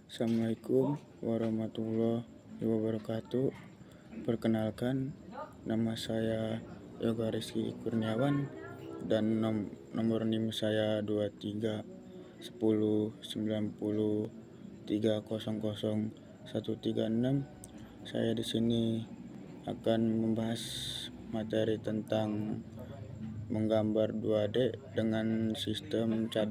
Assalamualaikum warahmatullahi wabarakatuh. Perkenalkan, nama saya Yoga Rizky Kurniawan dan nomor NIM saya 23109003000136. Saya di sini akan membahas materi tentang menggambar 2D dengan sistem CAD.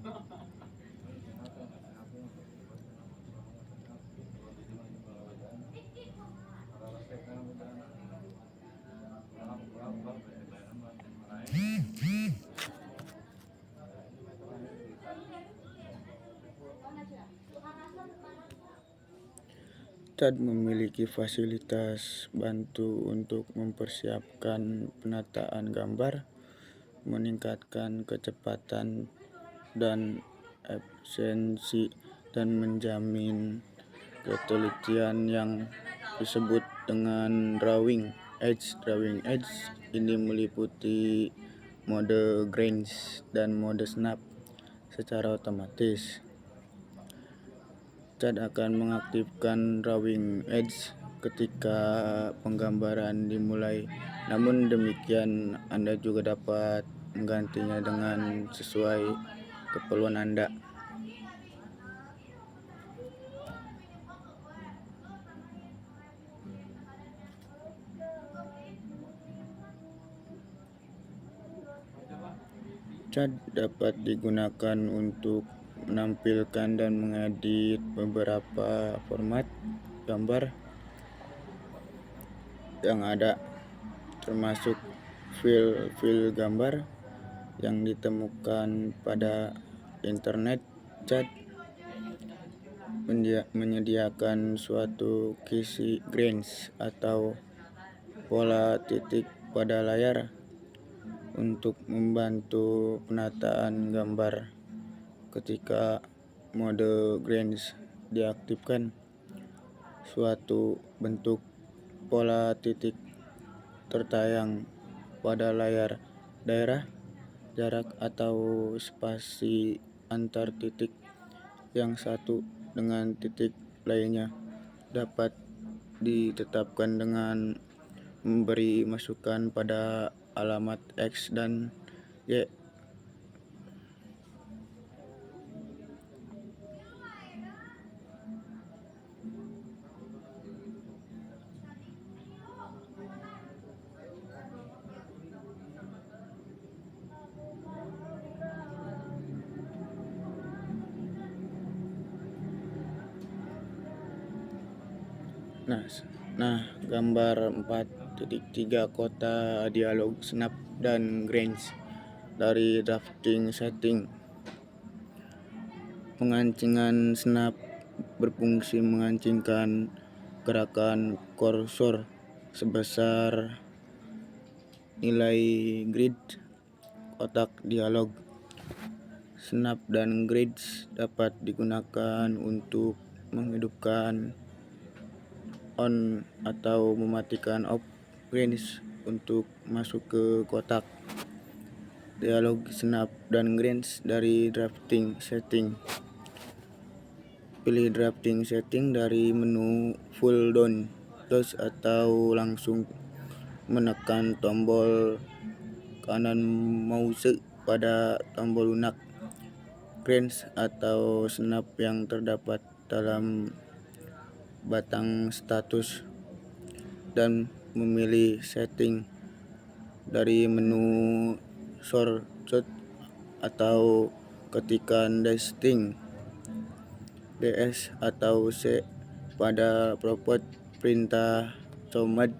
CAD memiliki fasilitas bantu untuk mempersiapkan penataan gambar, meningkatkan kecepatan dan efisiensi, dan menjamin ketelitian yang disebut dengan drawing edge. Drawing edge ini meliputi mode grains dan mode snap secara otomatis. CAD akan mengaktifkan drawing edge ketika penggambaran dimulai. Namun demikian, Anda juga dapat menggantinya dengan sesuai keperluan Anda. CAD dapat digunakan untuk menampilkan dan mengedit beberapa format gambar yang ada, termasuk file gambar yang ditemukan pada internet. CAD menyediakan suatu kisi grains atau pola titik pada layar untuk membantu penataan gambar. Ketika mode grains diaktifkan, suatu bentuk pola titik tertayang pada layar daerah. Jarak atau spasi antar titik yang satu dengan titik lainnya dapat ditetapkan dengan memberi masukan pada alamat X dan Y. Nah, gambar 4.3 kota dialog snap dan grains dari drafting setting. Pengancingan snap berfungsi mengancingkan gerakan kursor sebesar nilai grid kotak dialog. Snap dan grids dapat digunakan untuk menghidupkan on atau mematikan off grains untuk masuk ke kotak dialog snap dan grains dari drafting setting. Pilih drafting setting dari menu full down atau langsung menekan tombol kanan mouse pada tombol lunak grains atau snap yang terdapat dalam batang status, dan memilih setting dari menu shortcut atau ketikan Dasting DS atau C pada propot. Perintah command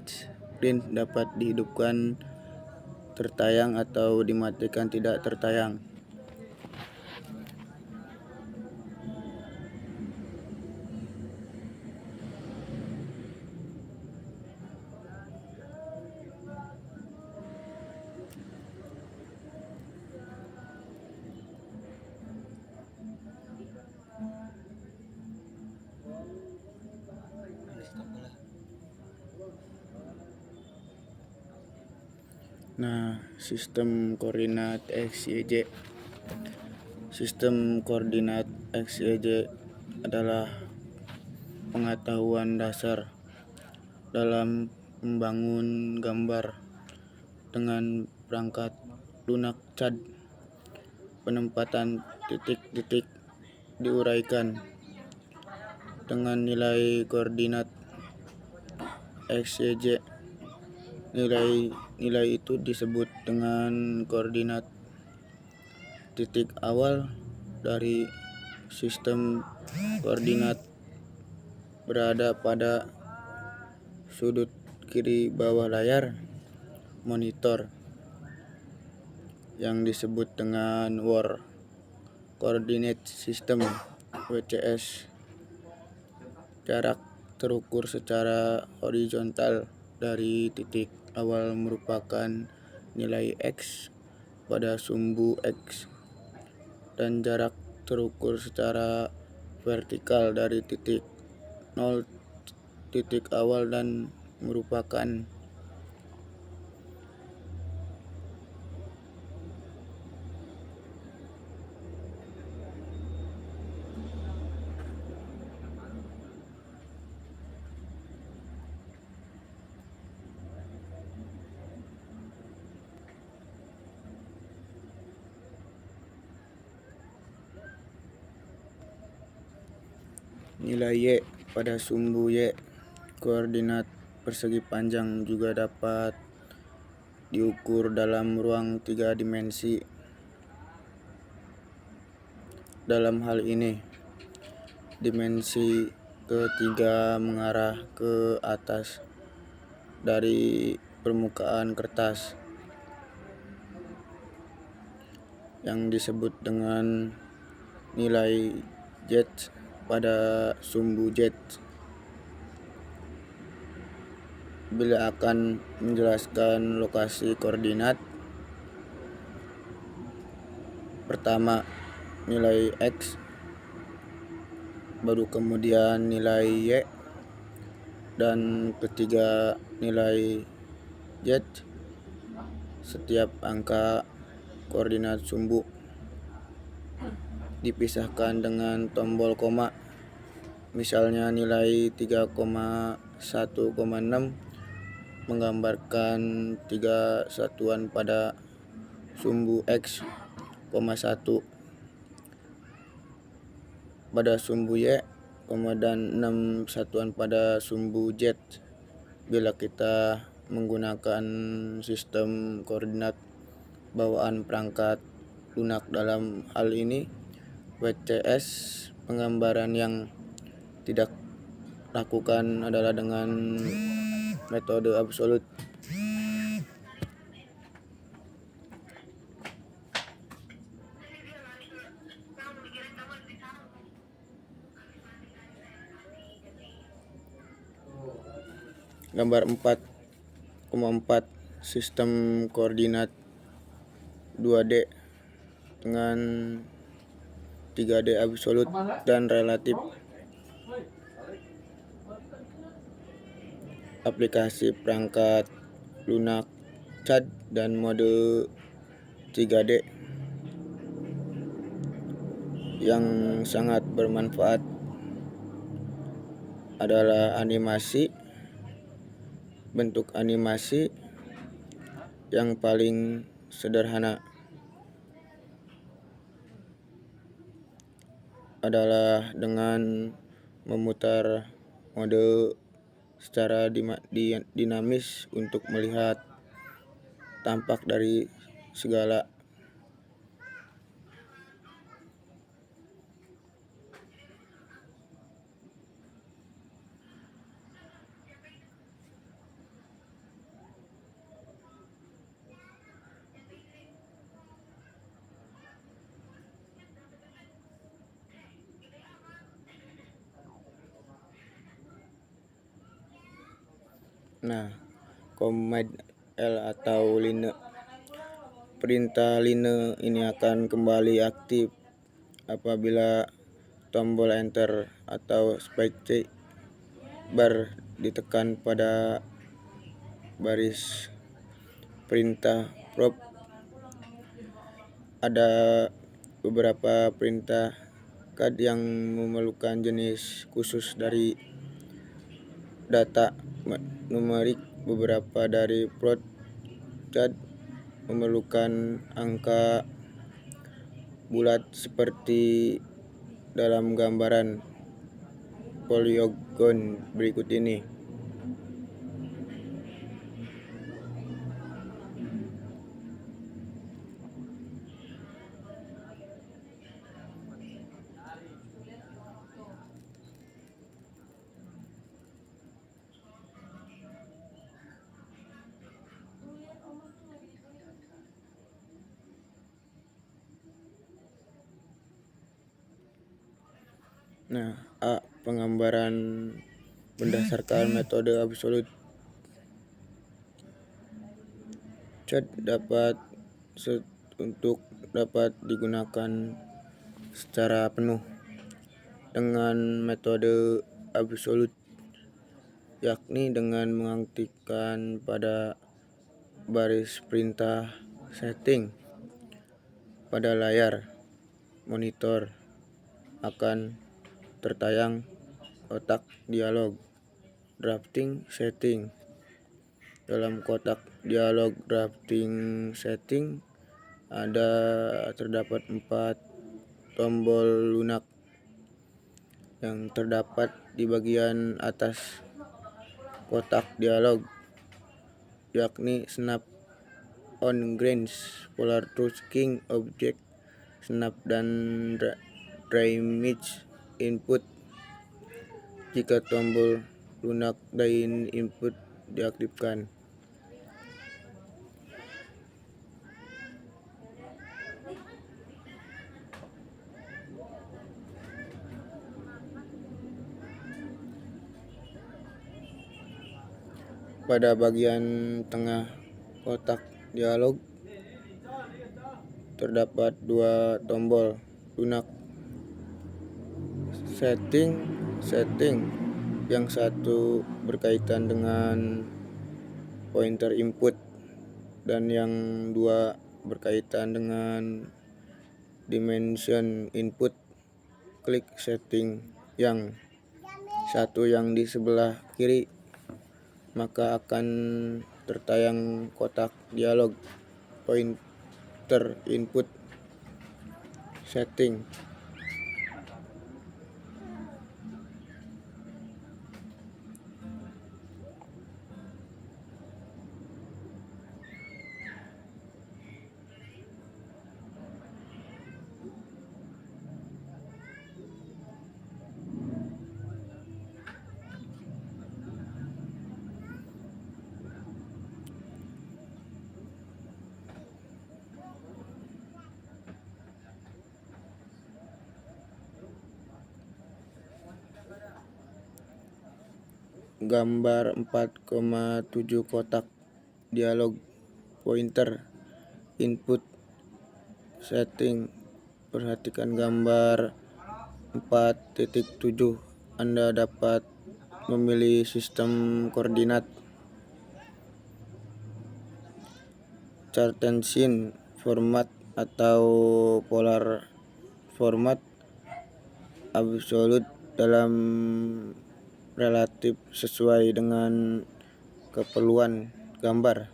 print dapat dihidupkan tertayang atau dimatikan tidak tertayang. Nah, sistem koordinat XYZ. Sistem koordinat XYZ adalah pengetahuan dasar dalam membangun gambar dengan perangkat lunak CAD. Penempatan titik-titik diuraikan dengan nilai koordinat X, Y, Z. Nilai itu disebut dengan koordinat titik awal dari sistem koordinat berada pada sudut kiri bawah layar monitor yang disebut dengan World Coordinate System (WCS). Jarak terukur secara horizontal dari titik awal merupakan nilai X pada sumbu X, dan jarak terukur secara vertikal dari titik 0 titik awal dan merupakan nilai Y pada sumbu Y. Koordinat persegi panjang juga dapat diukur dalam ruang 3 dimensi. Dalam hal ini, dimensi ketiga mengarah ke atas dari permukaan kertas yang disebut dengan nilai Z pada sumbu Z. Bila akan menjelaskan lokasi koordinat, pertama nilai X, baru kemudian nilai Y, dan ketiga nilai Z. Setiap angka koordinat sumbu dipisahkan dengan tombol koma. Misalnya nilai 3,1,6 menggambarkan 3 satuan pada sumbu X, 1 pada sumbu Y, dan 6 satuan pada sumbu Z. Bila kita menggunakan sistem koordinat bawaan perangkat lunak dalam hal ini WCS, penggambaran yang tidak lakukan adalah dengan metode absolut. Gambar 4,4 sistem koordinat 2D dengan 3D absolut dan relatif. Aplikasi perangkat lunak CAD dan mode 3D yang sangat bermanfaat adalah animasi. Bentuk animasi yang paling sederhana adalah dengan memutar mode secara dinamis untuk melihat tampak dari segala. Nah, command L atau line. Perintah line ini akan kembali aktif apabila tombol enter atau space bar ditekan pada baris perintah prompt. Ada beberapa perintah CAD yang memerlukan jenis khusus dari data numerik. Beberapa dari plot chart memerlukan angka bulat seperti dalam gambaran poliogon berikut ini. Nah, A. Penggambaran berdasarkan metode absolut. Chart untuk dapat digunakan secara penuh dengan metode absolut, yakni dengan mengaktifkan pada baris perintah setting pada layar monitor akan tertayang kotak dialog drafting setting. Dalam kotak dialog drafting setting terdapat 4 tombol lunak yang terdapat di bagian atas kotak dialog, yakni snap on grains, polar tracking object, snap dan dry image input. Jika tombol lunak dry input diaktifkan, pada bagian tengah kotak dialog terdapat 2 tombol lunak setting, yang satu berkaitan dengan pointer input dan yang dua berkaitan dengan dimension input. Klik setting yang satu yang di sebelah kiri, maka akan tertayang kotak dialog pointer input setting. Gambar 4,7 kotak dialog pointer input setting. Perhatikan gambar 4.7. Anda dapat memilih sistem koordinat, Cartesian format atau polar format, absolut dalam relatif sesuai dengan keperluan gambar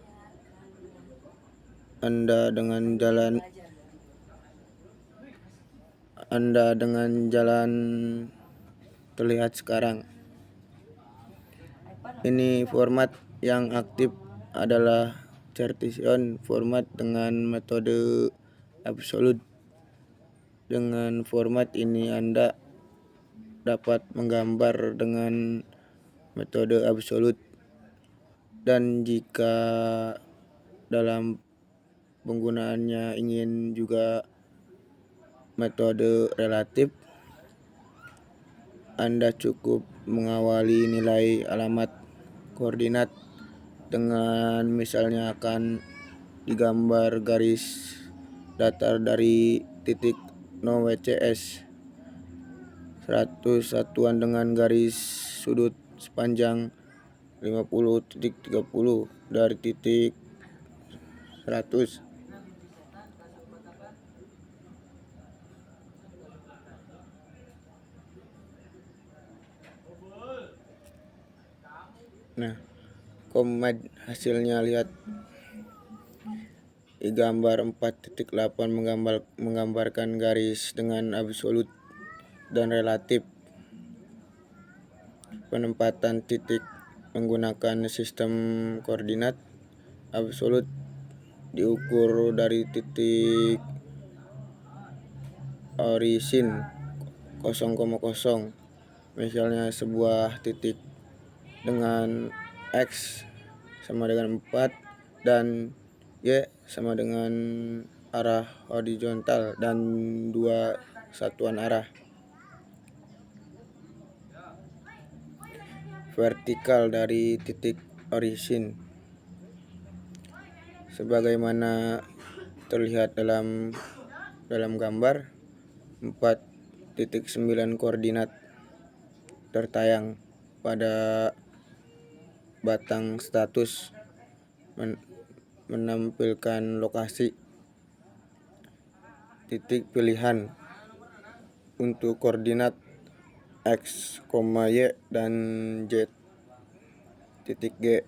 Anda dengan jalan terlihat sekarang. Ini format yang aktif adalah Cartesian format dengan metode absolut. Dengan format ini Anda dapat menggambar dengan metode absolut, dan jika dalam penggunaannya ingin juga metode relatif, Anda cukup mengawali nilai alamat koordinat dengan misalnya akan digambar garis datar dari titik 0 WCS 100 satuan dengan garis sudut sepanjang 50.30 dari titik 100. Nah, command hasilnya lihat di gambar 4.8 menggambarkan garis dengan absolut dan relatif. Penempatan titik menggunakan sistem koordinat absolut diukur dari titik origin 0,0. Misalnya sebuah titik dengan X sama dengan 4 dan Y sama dengan arah horizontal dan dua satuan arah. Vertikal dari titik origin sebagaimana terlihat dalam gambar 4.9 koordinat tertayang pada batang status menampilkan lokasi titik pilihan untuk koordinat X, Y, dan Z titik G.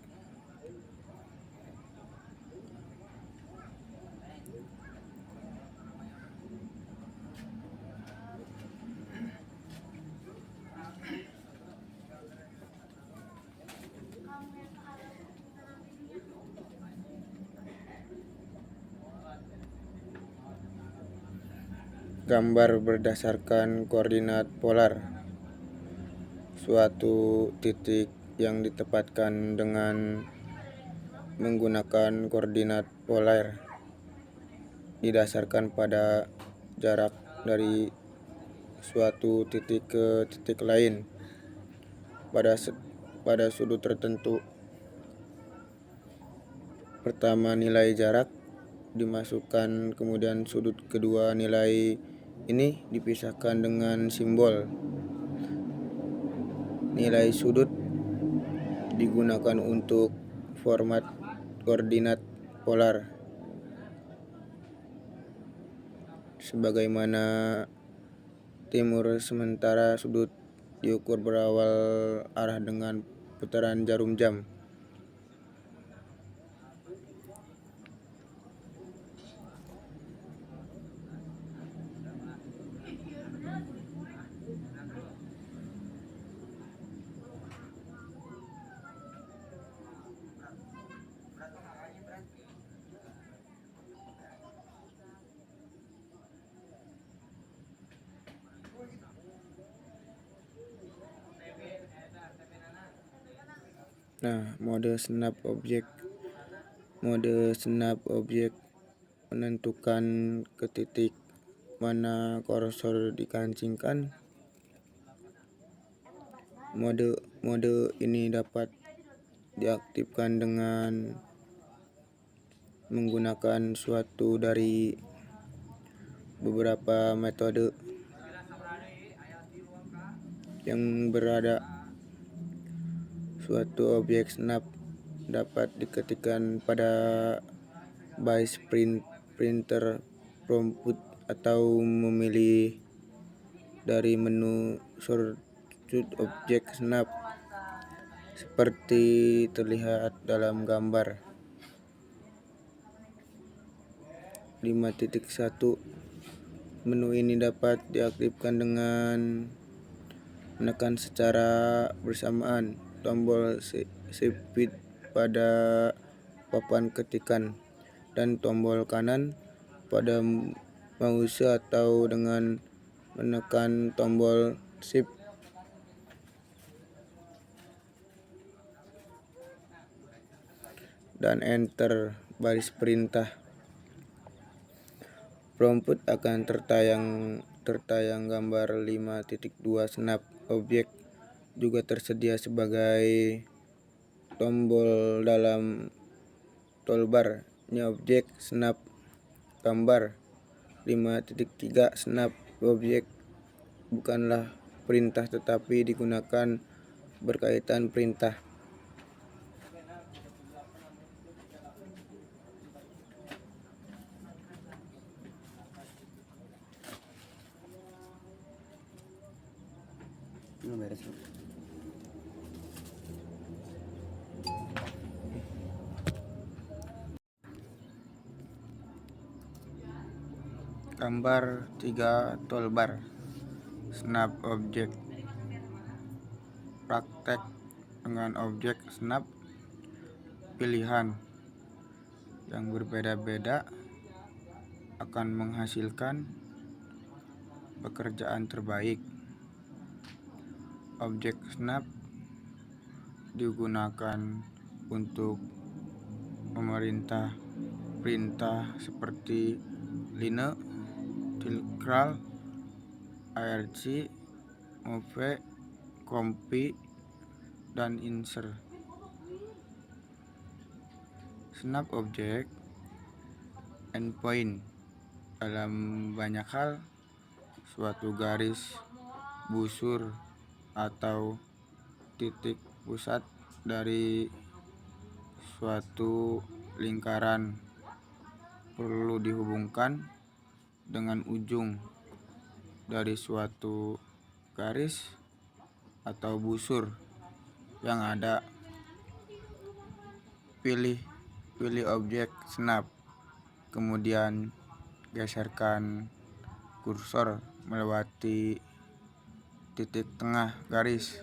Gambar berdasarkan koordinat polar. Suatu titik yang ditempatkan dengan menggunakan koordinat polar didasarkan pada jarak dari suatu titik ke titik lain pada sudut tertentu. Pertama, nilai jarak dimasukkan, kemudian sudut kedua. Nilai ini dipisahkan dengan simbol. Nilai sudut digunakan untuk format koordinat polar sebagaimana timur, sementara sudut diukur berawal arah dengan putaran jarum jam. Nah, mode snap objek. Mode snap objek menentukan ke titik mana kursor dikancingkan. Mode ini dapat diaktifkan dengan menggunakan suatu dari beberapa metode yang berada. Suatu objek snap dapat diketikkan pada base printer prompt atau memilih dari menu shortcut objek snap seperti terlihat dalam gambar 5.1. Menu ini dapat diaktifkan dengan menekan secara bersamaan tombol shift pada papan ketikan dan tombol kanan pada mouse atau dengan menekan tombol shift dan enter baris perintah. Prompt akan tertayang gambar 5.2. Snap objek juga tersedia sebagai tombol dalam toolbar. Ini objek snap gambar. 5.3. Snap objek bukanlah perintah tetapi digunakan berkaitan perintah. Gambar 3 toolbar. Snap objek. Praktek dengan objek snap pilihan yang berbeda-beda akan menghasilkan pekerjaan terbaik. Objek snap digunakan untuk memerintah perintah seperti line, tilkral, arc, move, copy, dan insert. Snap objek endpoint dalam banyak hal, suatu garis, busur, atau titik pusat dari suatu lingkaran perlu dihubungkan dengan ujung dari suatu garis atau busur yang ada. Pilih objek snap, kemudian geserkan kursor melewati titik tengah garis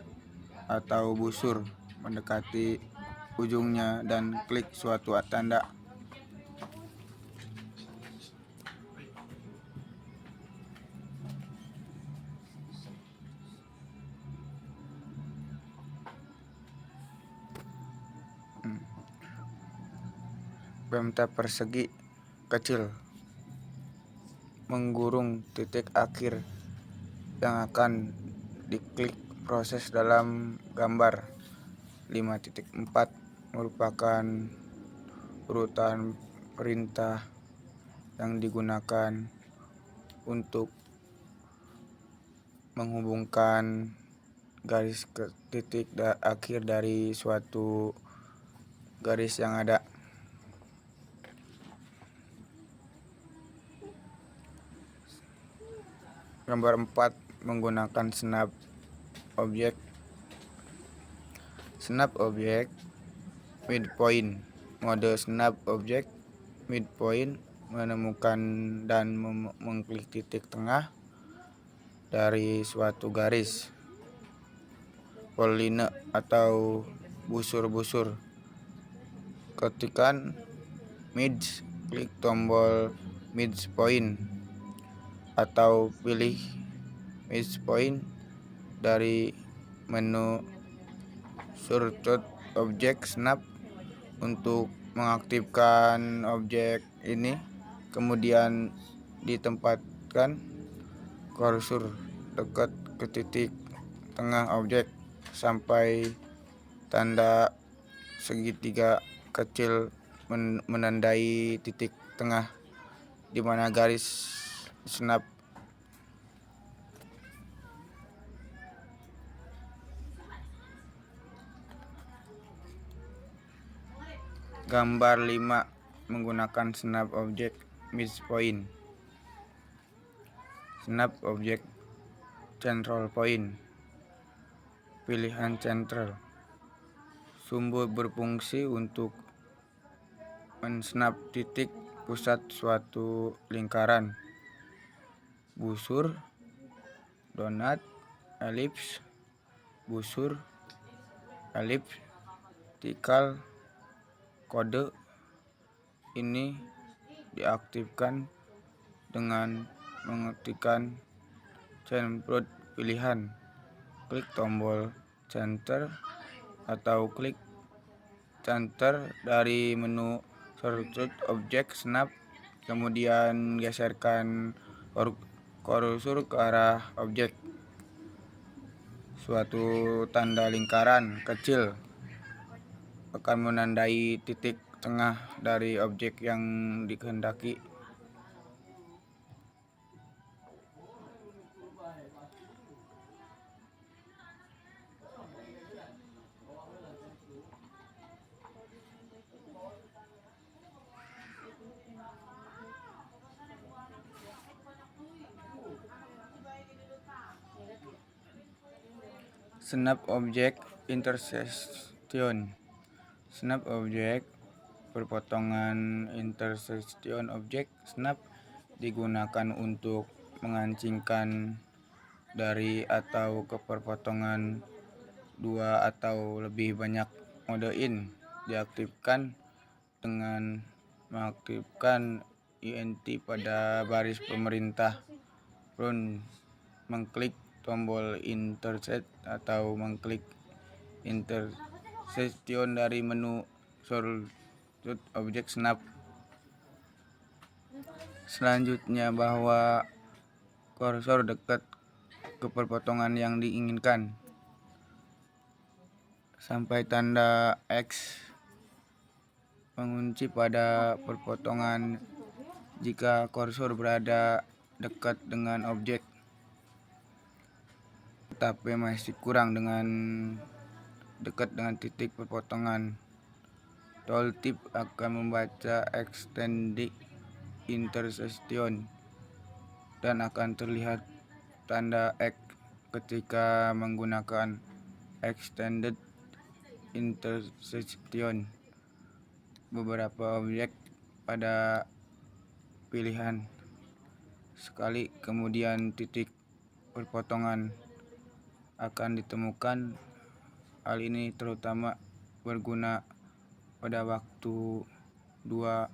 atau busur mendekati ujungnya dan klik suatu tanda. Pemta persegi kecil menggurung titik akhir yang akan diklik proses dalam gambar. 5.4 merupakan urutan perintah yang digunakan untuk menghubungkan garis ke titik akhir dari suatu garis yang ada. Gambar 4 menggunakan snap objek. Snap objek midpoint. Mode snap objek midpoint menemukan dan mengklik titik tengah dari suatu garis, poline atau busur-busur. Ketikkan midge, klik tombol midpoint atau pilih midpoint dari menu Shortcut Object Snap. Untuk mengaktifkan objek ini, kemudian ditempatkan kursor dekat ke titik tengah objek sampai tanda segitiga kecil menandai titik tengah di mana garis snap. Gambar 5 menggunakan snap objek midpoint. Snap objek central point. Pilihan central. Sumbu berfungsi untuk mensnap titik pusat suatu lingkaran, busur, donat, elips, busur, elips, tikal. Kode ini diaktifkan dengan mengetikkan center pilihan, klik tombol center atau klik center dari menu Shortcut Object Snap, kemudian geserkan kursor ke arah objek. Suatu tanda lingkaran kecil akan menandai titik tengah dari objek yang dikehendaki. Snap object intersection. Snap objek perpotongan intersection objek snap digunakan untuk mengancingkan dari atau keperpotongan dua atau lebih banyak mode in. Diaktifkan dengan mengaktifkan INT pada baris pemerintah run, mengklik tombol intersect atau mengklik intersection dari menu shortcut objek snap. Selanjutnya, bahwa kursor dekat ke perpotongan yang diinginkan sampai tanda X mengunci pada perpotongan jika kursor berada dekat dengan objek, tetapi masih kurang dengan dekat dengan titik perpotongan. Tooltip akan membaca extended intersection dan akan terlihat tanda X ketika menggunakan extended intersection. Beberapa objek pada pilihan sekali, kemudian titik perpotongan akan ditemukan. Hal ini terutama berguna pada waktu dua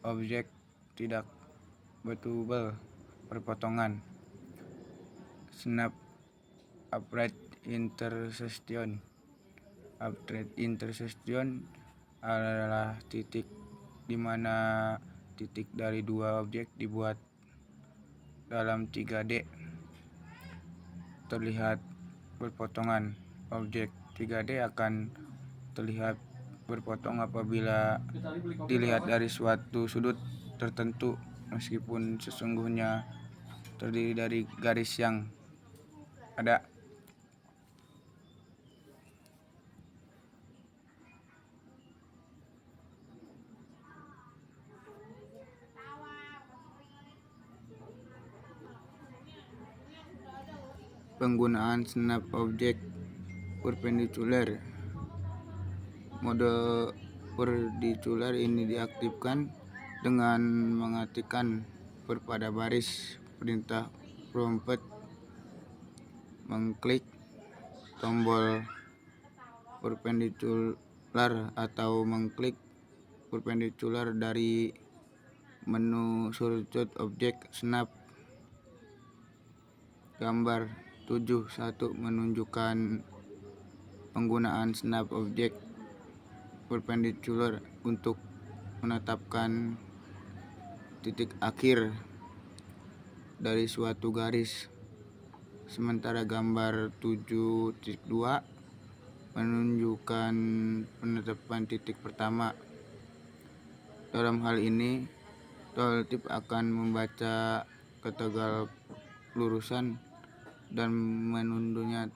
objek tidak bertemu perpotongan. Snap upright intersection. Upright intersection adalah titik di mana titik dari dua objek dibuat dalam 3D terlihat berpotongan. Objek 3D akan terlihat berpotong apabila dilihat dari suatu sudut tertentu, meskipun sesungguhnya terdiri dari garis yang ada. Penggunaan snap object perpendicular. Mode perpendicular ini diaktifkan dengan mengetikkan pada baris perintah prompt, mengklik tombol perpendicular atau mengklik perpendicular dari menu shortcut objek snap. Gambar 7.1 menunjukkan penggunaan snap object perpendicular untuk menetapkan titik akhir dari suatu garis, sementara gambar 7.2 menunjukkan penetapan titik pertama. Dalam hal ini, tooltip akan membaca ketegak lurusan dan menundanya.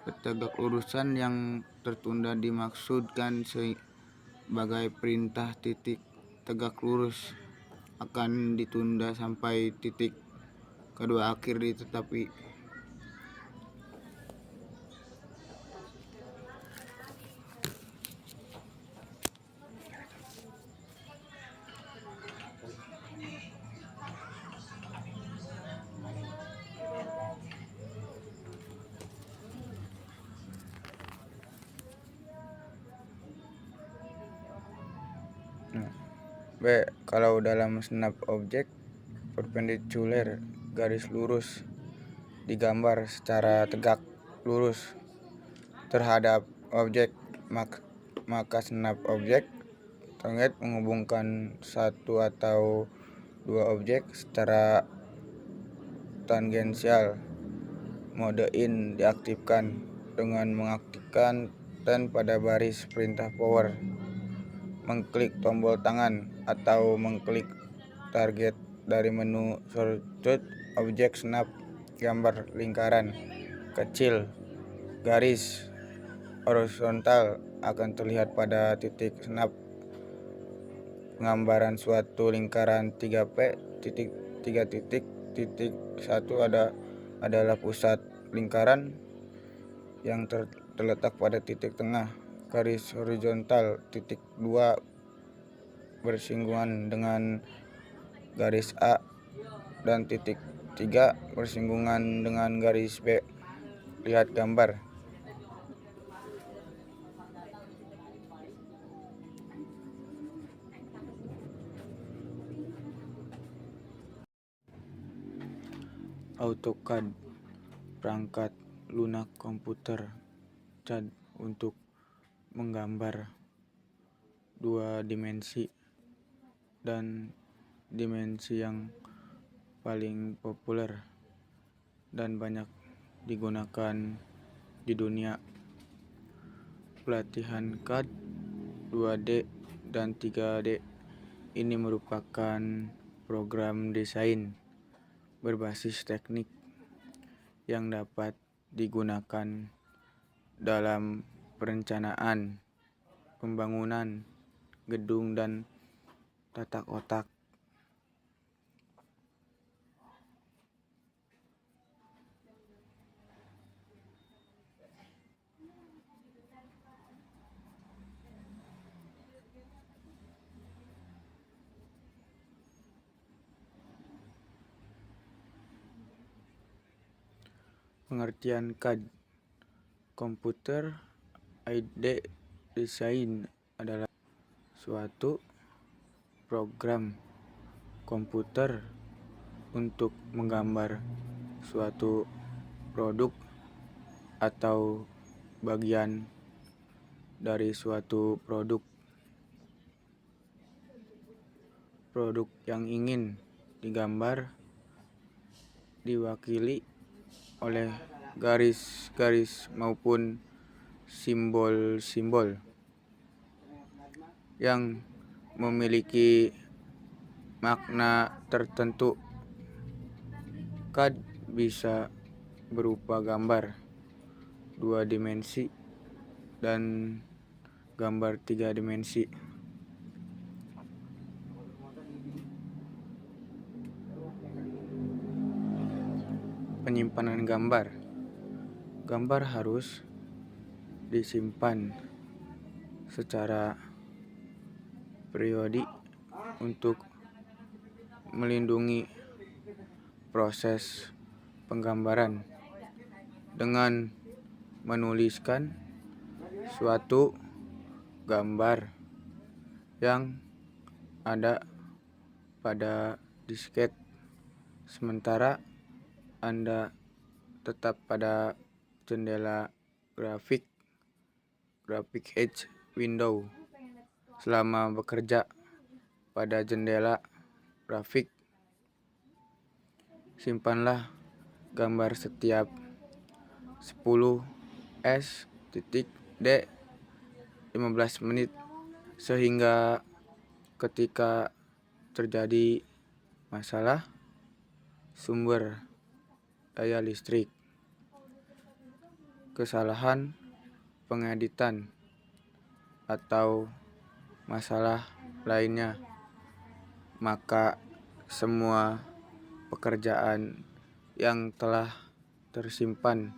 Ketegak lurusan yang tertunda dimaksudkan sebagai perintah titik tegak lurus akan ditunda sampai titik kedua akhir ditetapi. Kalau dalam snap object perpendicular, garis lurus digambar secara tegak lurus terhadap objek, maka snap object target menghubungkan satu atau dua objek secara tangensial. Mode in diaktifkan dengan mengaktifkan dan pada baris perintah power, mengklik tombol tangan atau mengklik target dari menu shortcut objek snap. Gambar lingkaran kecil garis horizontal akan terlihat pada titik snap. Penggambaran suatu lingkaran 3P titik 1 adalah pusat lingkaran yang terletak pada titik tengah. Garis horizontal titik 2 bersinggungan dengan garis A dan titik 3 bersinggungan dengan garis B. Lihat gambar. AutoCAD, perangkat lunak komputer CAD untuk menggambar dua dimensi dan dimensi yang paling populer dan banyak digunakan di dunia. Pelatihan CAD 2D dan 3D ini merupakan program desain berbasis teknik yang dapat digunakan dalam perencanaan, pembangunan gedung dan tata kota. Pengertian CAD, Computer Aided Design, adalah suatu program komputer untuk menggambar suatu produk atau bagian dari suatu produk. Produk yang ingin digambar diwakili oleh garis-garis maupun simbol-simbol yang memiliki makna tertentu. CAD bisa berupa gambar 2 dimensi dan gambar 3 dimensi. Penyimpanan gambar. Gambar harus disimpan secara periodik untuk melindungi proses penggambaran dengan menuliskan suatu gambar yang ada pada disket, sementara Anda tetap pada jendela grafik edge window selama bekerja pada jendela grafik. Simpanlah gambar setiap 10s.d 15 menit sehingga ketika terjadi masalah sumber daya listrik, kesalahan pengeditan, atau masalah lainnya, maka semua pekerjaan yang telah tersimpan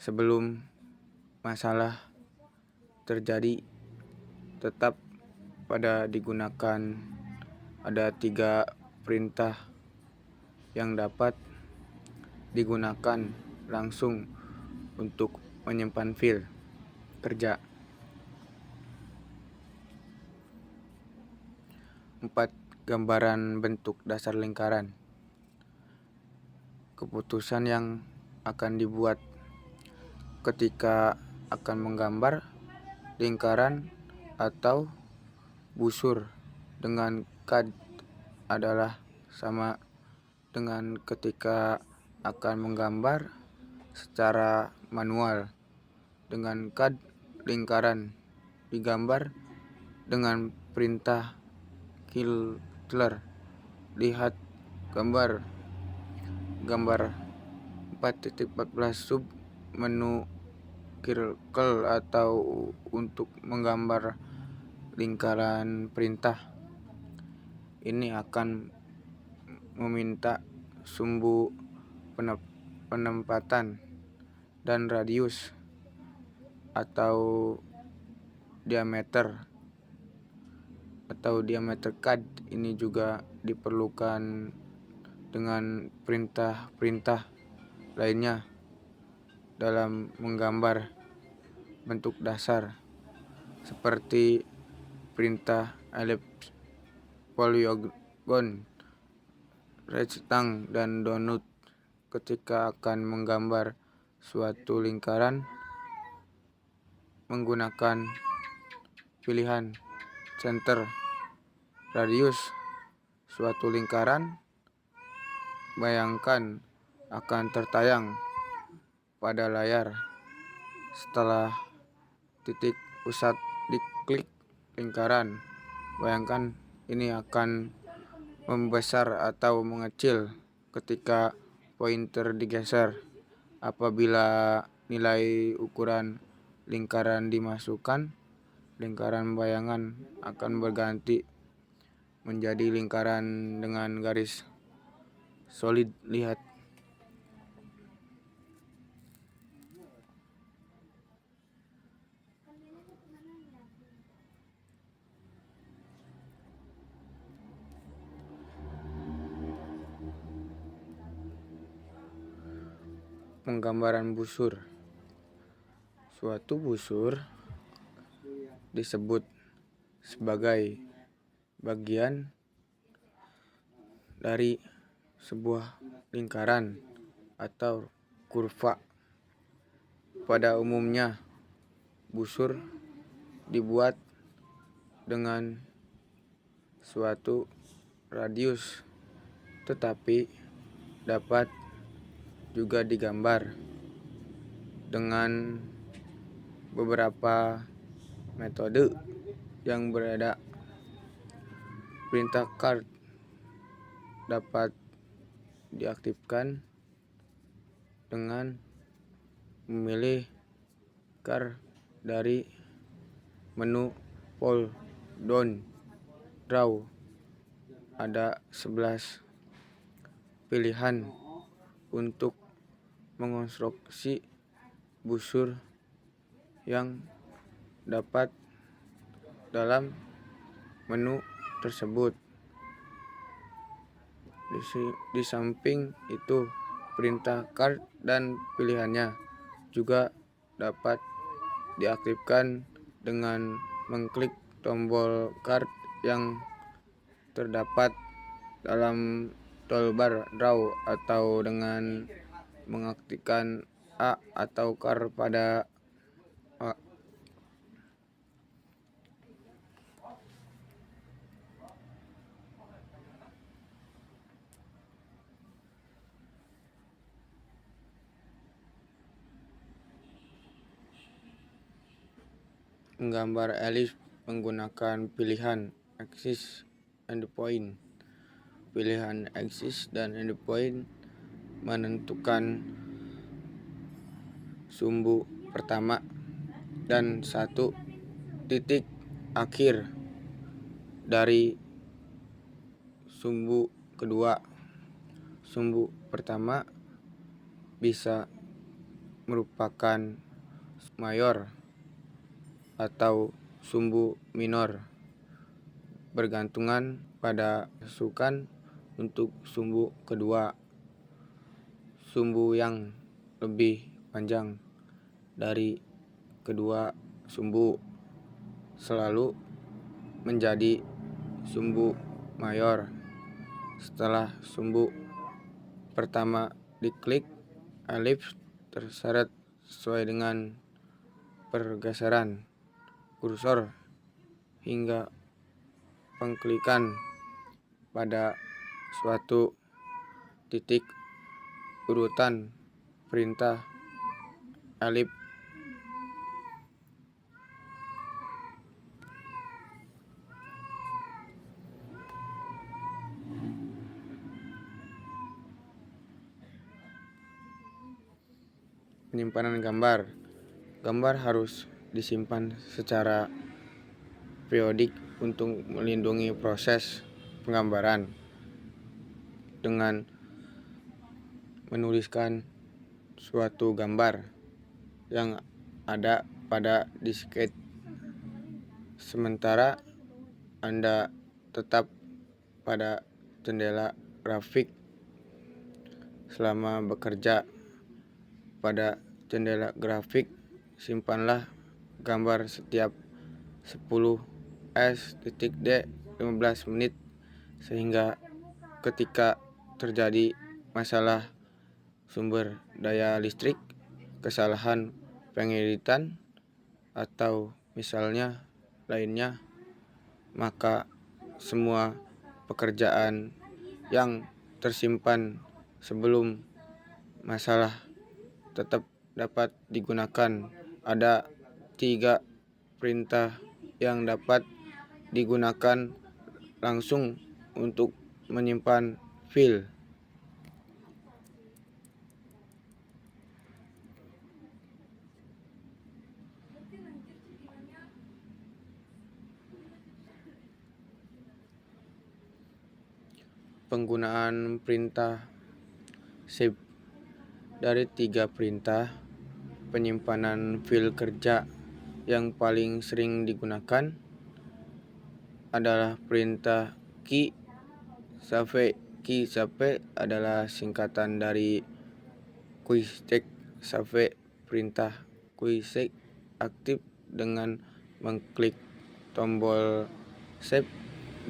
sebelum masalah terjadi tetap pada digunakan. Ada 3 perintah yang dapat digunakan langsung untuk menyimpan file kerja. 4. Gambaran bentuk dasar lingkaran. Keputusan yang akan dibuat ketika akan menggambar lingkaran atau busur dengan CAD adalah sama dengan ketika akan menggambar secara manual. Dengan CAD, lingkaran digambar dengan perintah killer. Lihat gambar 4.14 sub menu circle atau untuk menggambar lingkaran perintah. Ini akan meminta sumbu penempatan dan radius atau diameter CAD. Ini juga diperlukan dengan perintah-perintah lainnya dalam menggambar bentuk dasar seperti perintah elips, poliogon, rectangle, dan donut. Ketika akan menggambar suatu lingkaran menggunakan pilihan center, radius suatu lingkaran, bayangkan akan tertayang pada layar. Setelah titik pusat diklik lingkaran, bayangkan ini akan membesar atau mengecil ketika pointer digeser. Apabila nilai ukuran lingkaran dimasukkan, lingkaran bayangan akan berganti menjadi lingkaran dengan garis solid. Lihat penggambaran busur. Suatu busur disebut sebagai bagian dari sebuah lingkaran atau kurva. Pada umumnya, busur dibuat dengan suatu radius, tetapi dapat juga digambar dengan beberapa metode yang berbeda. Perintah card dapat diaktifkan dengan memilih card dari menu pull down draw. Ada 11 pilihan untuk mengonstruksi busur yang dapat dalam menu tersebut. Di samping itu, perintah card dan pilihannya juga dapat diaktifkan dengan mengklik tombol card yang terdapat dalam toolbar draw, atau dengan mengaktifkan A atau card pada A. Menggambar elips menggunakan pilihan axis endpoint. Pilihan axis dan endpoint menentukan sumbu pertama dan satu titik akhir dari sumbu kedua. Sumbu pertama bisa merupakan mayor atau sumbu minor, bergantungan pada masukan untuk sumbu kedua. Sumbu yang lebih panjang dari kedua sumbu selalu menjadi sumbu mayor. Setelah sumbu pertama diklik, elips terseret sesuai dengan pergeseran kursor hingga pengklikan pada suatu titik. Urutan perintah elips penyimpanan gambar. Gambar harus disimpan secara periodik untuk melindungi proses penggambaran. Dengan menuliskan suatu gambar yang ada pada disket, sementara Anda tetap pada jendela grafik selama bekerja. Pada jendela grafik, simpanlah gambar setiap 10s.d 15 menit sehingga ketika terjadi masalah sumber daya listrik, kesalahan pengeditan, atau misalnya lainnya, maka semua pekerjaan yang tersimpan sebelum masalah tetap dapat digunakan. Ada 3 perintah yang dapat digunakan langsung untuk menyimpan file. Penggunaan perintah save. Dari 3 perintah penyimpanan file kerja yang paling sering digunakan adalah perintah key save. Key save adalah singkatan dari quick save. Perintah quick aktif dengan mengklik tombol save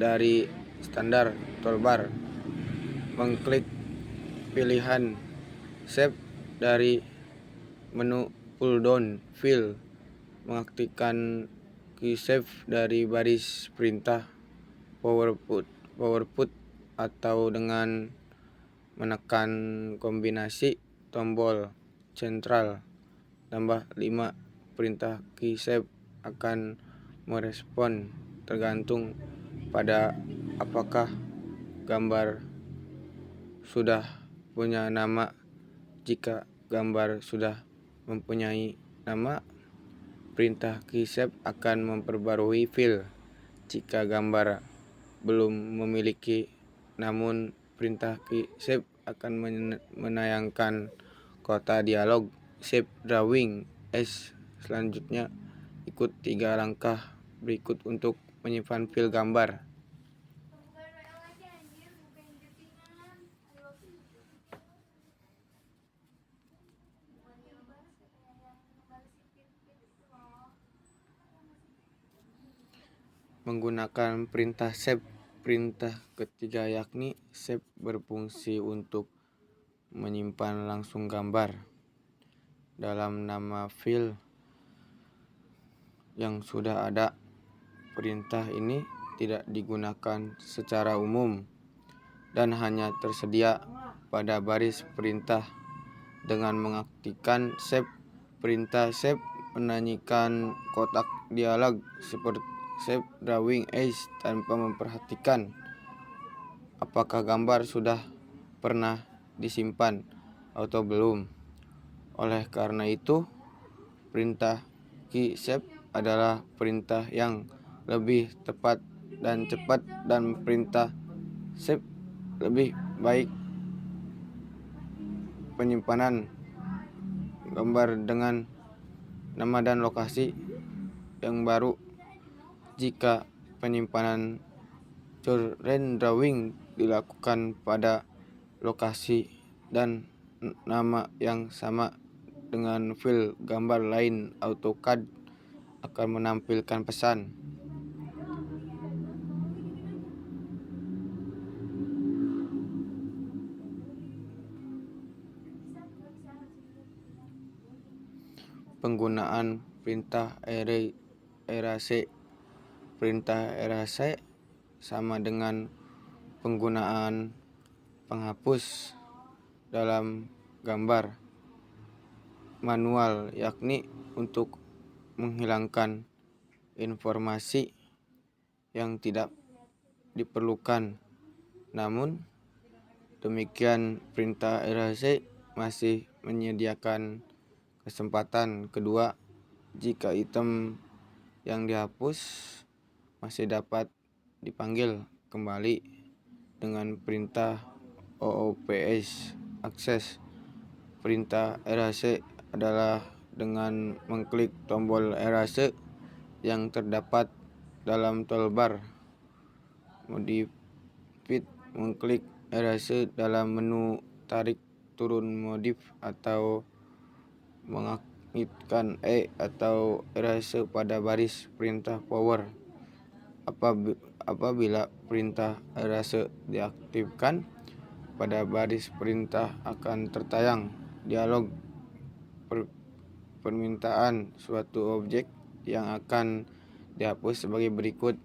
dari standar toolbar, mengklik pilihan save dari menu pull-down file, mengaktifkan key save dari baris perintah PowerPut atau dengan menekan kombinasi tombol Ctrl tambah 5. Perintah key save akan merespon tergantung pada apakah gambar sudah punya nama. Jika gambar sudah mempunyai nama, perintah key save akan memperbarui file. Jika gambar belum memiliki, namun perintah key save akan menayangkan kotak dialog Save Drawing as. Selanjutnya, ikut 3 langkah berikut untuk menyimpan file gambar. Menggunakan perintah save. Perintah ketiga yakni save berfungsi untuk menyimpan langsung gambar dalam nama file yang sudah ada. Perintah ini tidak digunakan secara umum dan hanya tersedia pada baris perintah. Dengan mengaktifkan save, perintah save menyanyikan kotak dialog seperti Save Drawing as tanpa memperhatikan apakah gambar sudah pernah disimpan atau belum. Oleh karena itu, perintah key save adalah perintah yang lebih tepat dan cepat, dan perintah save lebih baik penyimpanan gambar dengan nama dan lokasi yang baru. Jika penyimpanan current drawing dilakukan pada lokasi dan nama yang sama dengan file gambar lain, AutoCAD akan menampilkan pesan penggunaan perintah erase. Perintah erase sama dengan penggunaan penghapus dalam gambar manual, yakni untuk menghilangkan informasi yang tidak diperlukan. Namun demikian, perintah erase masih menyediakan kesempatan kedua. Jika item yang dihapus masih dapat dipanggil kembali dengan perintah OOPS akses. Perintah erase adalah dengan mengklik tombol erase yang terdapat dalam toolbar Modified mengklik erase dalam menu tarik turun modif atau mengaktifkan atau erase pada baris perintah power. Apabila perintah erase diaktifkan, pada baris perintah akan tertayang dialog permintaan suatu objek yang akan dihapus sebagai berikut.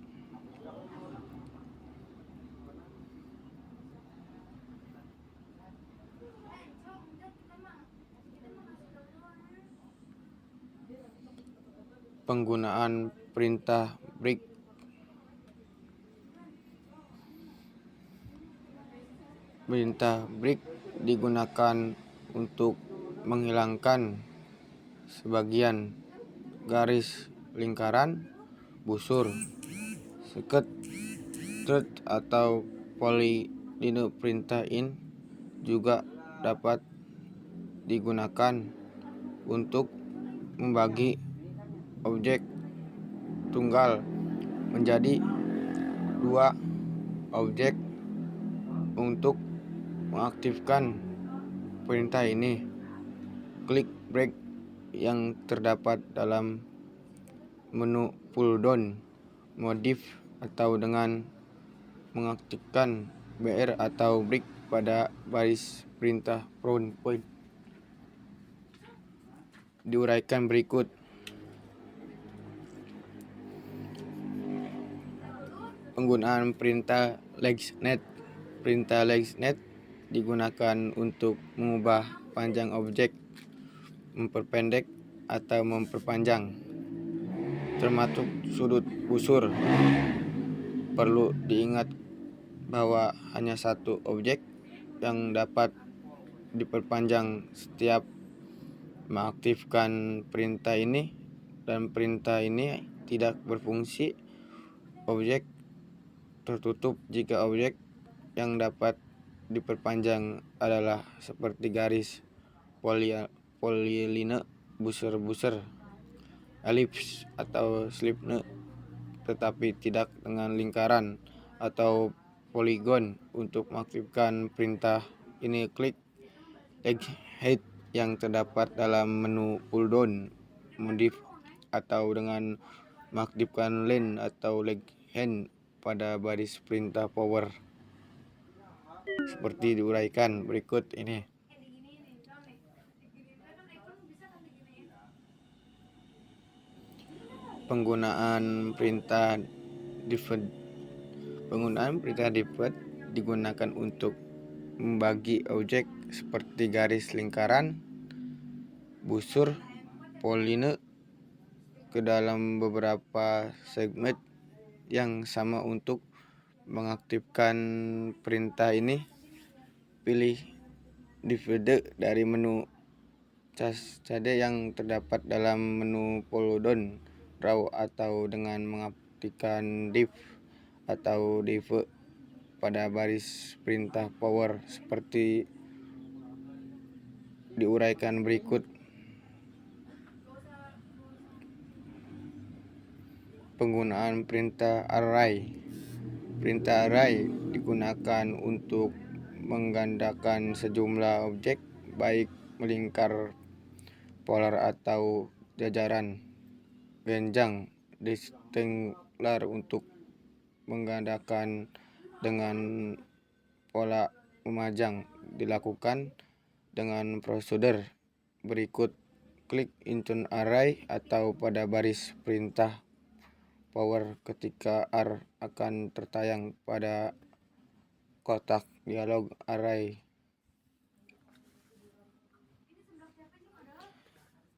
Penggunaan perintah break. Perintah break digunakan untuk menghilangkan sebagian garis lingkaran, busur, seket, thread atau polyline. Perintah in juga dapat digunakan untuk membagi objek tunggal menjadi dua objek. Untuk mengaktifkan perintah ini, klik break yang terdapat dalam menu pull down modif atau dengan mengaktifkan BR atau break pada baris perintah point. Diuraikan berikut. Penggunaan perintah LegNet. Perintah LegNet digunakan untuk mengubah panjang objek, memperpendek atau memperpanjang, termasuk sudut busur. Perlu diingat bahwa hanya satu objek yang dapat diperpanjang setiap mengaktifkan perintah ini, dan perintah ini tidak berfungsi objek tertutup jika objek yang dapat diperpanjang adalah seperti garis polyline, busur, elips atau slipne, tetapi tidak dengan lingkaran atau poligon. Untuk mengaktifkan perintah ini, klik head yang terdapat dalam menu pull down modif atau dengan mengaktifkan line atau leg hand pada baris perintah power seperti diuraikan berikut ini. Penggunaan perintah divert. Penggunaan perintah divert digunakan untuk membagi objek seperti garis lingkaran, busur, polyline ke dalam beberapa segmen yang sama. Untuk mengaktifkan perintah ini, pilih divide dari menu cascade yang terdapat dalam menu pull down draw atau dengan mengaktifkan div atau div pada baris perintah power seperti diuraikan berikut. Penggunaan perintah array. Perintah array digunakan untuk menggandakan sejumlah objek, baik melingkar, polar atau jajaran genjang rectangular. Untuk menggandakan dengan pola memajang dilakukan dengan prosedur berikut. Klik insert array atau pada baris perintah power ketika R akan tertayang pada kotak dialog array.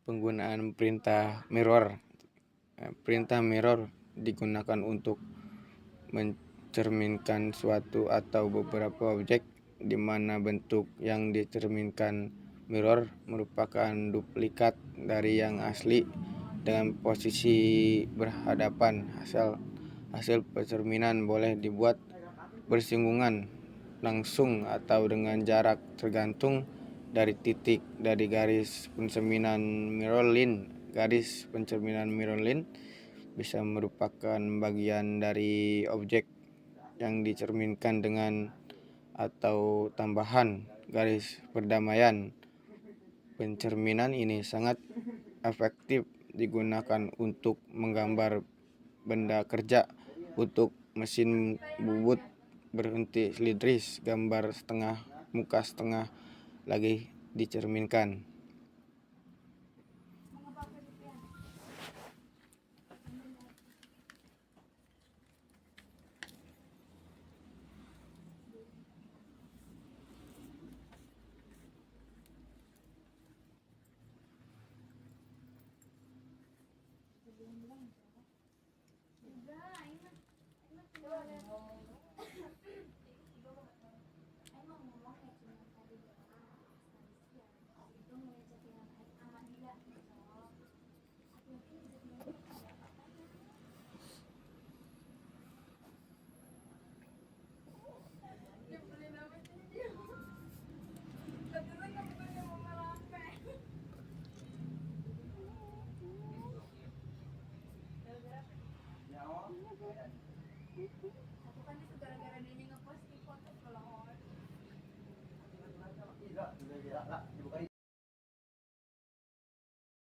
Penggunaan perintah mirror. Perintah mirror digunakan untuk mencerminkan suatu atau beberapa objek di mana bentuk yang dicerminkan mirror merupakan duplikat dari yang asli dengan posisi berhadapan. Hasil pencerminan boleh dibuat bersinggungan langsung atau dengan jarak tergantung dari titik dari garis pencerminan mirror line. Garis pencerminan mirror line bisa merupakan bagian dari objek yang dicerminkan dengan atau tambahan garis perdamaian. Pencerminan ini sangat efektif digunakan untuk menggambar benda kerja. Untuk mesin bubut berhenti selidris, gambar setengah muka setengah lagi dicerminkan. Aku kan itu gara-gara dia ngepost di foto kalau